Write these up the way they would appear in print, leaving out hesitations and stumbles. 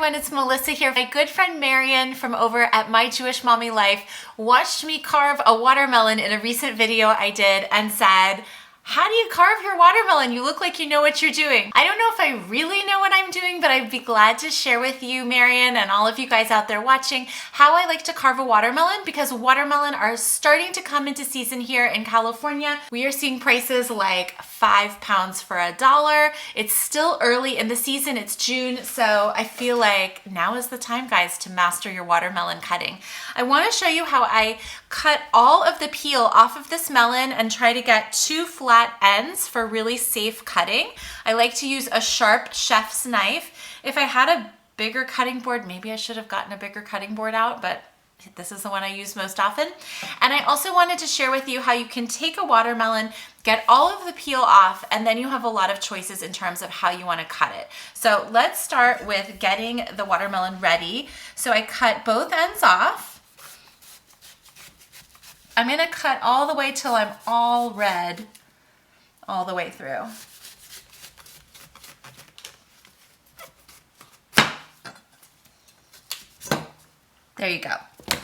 everyone, it's Melissa here. My good friend Marion from over at My Jewish Mommy Life watched me carve a watermelon in a recent video I did and said, how do you carve your watermelon? You look like you know what you're doing. I don't know if I really know what I'm doing, but I'd be glad to share with you, Marion, and all of you guys out there watching, how I like to carve a watermelon, because watermelon are starting to come into season here in California. We are seeing prices like 5 pounds for $1. It's still early in the season, it's June, so I feel like now is the time, guys, to master your watermelon cutting. I wanna show you how I cut all of the peel off of this melon and try to get 2 flat ends for really safe cutting. I like to use a sharp chef's knife. If I had a bigger cutting board, maybe I should have gotten a bigger cutting board out, but this is the one I use most often. And I also wanted to share with you how you can take a watermelon, get all of the peel off, and then you have a lot of choices in terms of how you want to cut it. So let's start with getting the watermelon ready. So I cut both ends off. I'm gonna cut all the way till I'm all red, all the way through. There you go.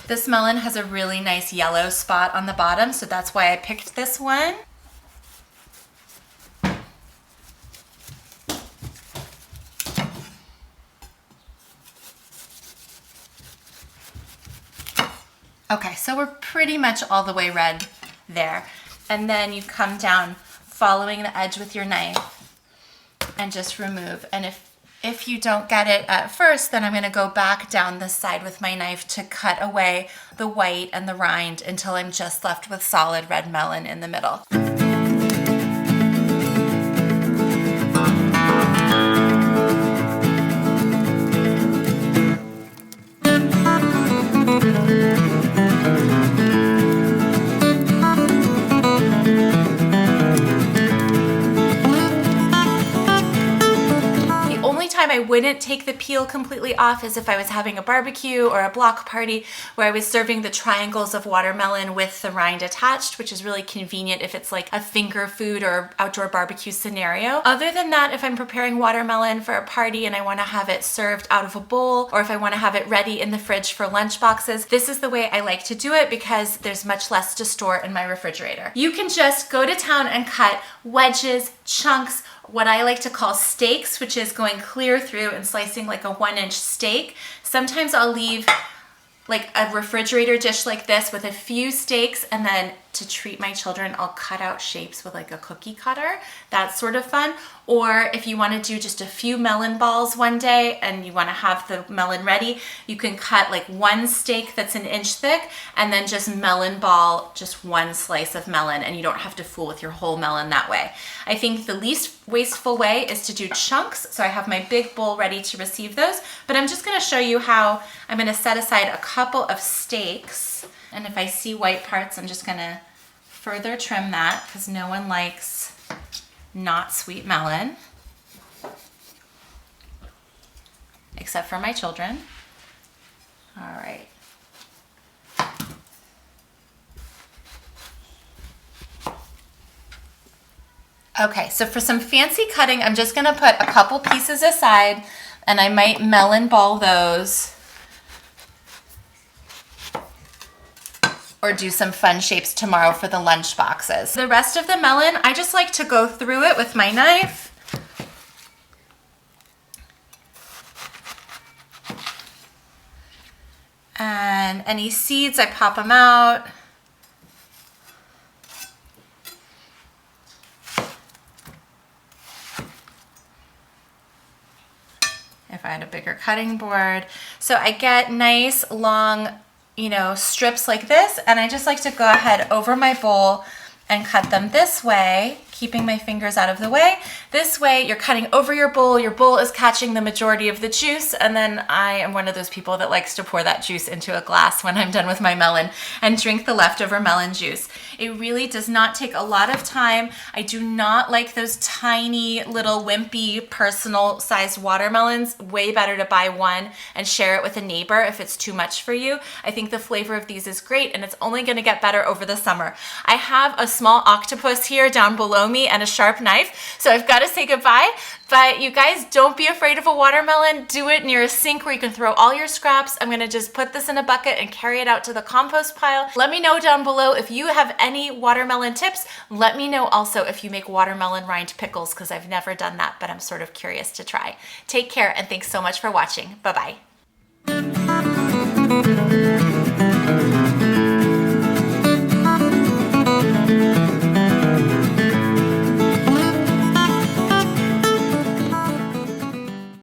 This melon has a really nice yellow spot on the bottom, so that's why I picked this one. Okay, so we're pretty much all the way red there. And then you come down following the edge with your knife and just remove. And if you don't get it at first, then I'm gonna go back down this side with my knife to cut away the white and the rind until I'm just left with solid red melon in the middle. I wouldn't take the peel completely off is if I was having a barbecue or a block party where I was serving the triangles of watermelon with the rind attached, which is really convenient if it's like a finger food or outdoor barbecue scenario. Other than that, if I'm preparing watermelon for a party and I want to have it served out of a bowl, or if I want to have it ready in the fridge for lunch boxes, this is the way I like to do it because there's much less to store in my refrigerator. You can just go to town and cut wedges, chunks, what I like to call steaks, which is going clear through and slicing like a 1-inch steak. Sometimes I'll leave like a refrigerator dish like this with a few steaks, and then to treat my children, I'll cut out shapes with like a cookie cutter. That's sort of fun. Or if you want to do just a few melon balls one day and you want to have the melon ready, you can cut like 1 steak that's 1 inch thick and then just melon ball just 1 slice of melon, and you don't have to fool with your whole melon that way. I think the least wasteful way is to do chunks. So I have my big bowl ready to receive those, but I'm just going to show you how I'm going to set aside a couple of steaks. And if I see white parts, I'm just gonna further trim that because no one likes not sweet melon, except for my children. All right. Okay, so for some fancy cutting, I'm just gonna put a couple pieces aside and I might melon ball those, or do some fun shapes tomorrow for the lunch boxes. The rest of the melon, I just like to go through it with my knife. And any seeds, I pop them out. If I had a bigger cutting board. So I get nice long, strips like this, and I just like to go ahead over my bowl and cut them this way, keeping my fingers out of the way. This way, you're cutting over your bowl is catching the majority of the juice, and then I am one of those people that likes to pour that juice into a glass when I'm done with my melon and drink the leftover melon juice. It really does not take a lot of time. I do not like those tiny little wimpy personal sized watermelons. Way better to buy one and share it with a neighbor if it's too much for you. I think the flavor of these is great, and it's only gonna get better over the summer. I have a small octopus here down below me and a sharp knife, so I've got to say goodbye. But you guys, don't be afraid of a watermelon. Do it near a sink where you can throw all your scraps. I'm gonna just put this in a bucket and carry it out to the compost pile. Let me know down below if you have any watermelon tips. Let me know also if you make watermelon rind pickles, because I've never done that, but I'm sort of curious to try. Take care, and thanks so much for watching. Bye-bye.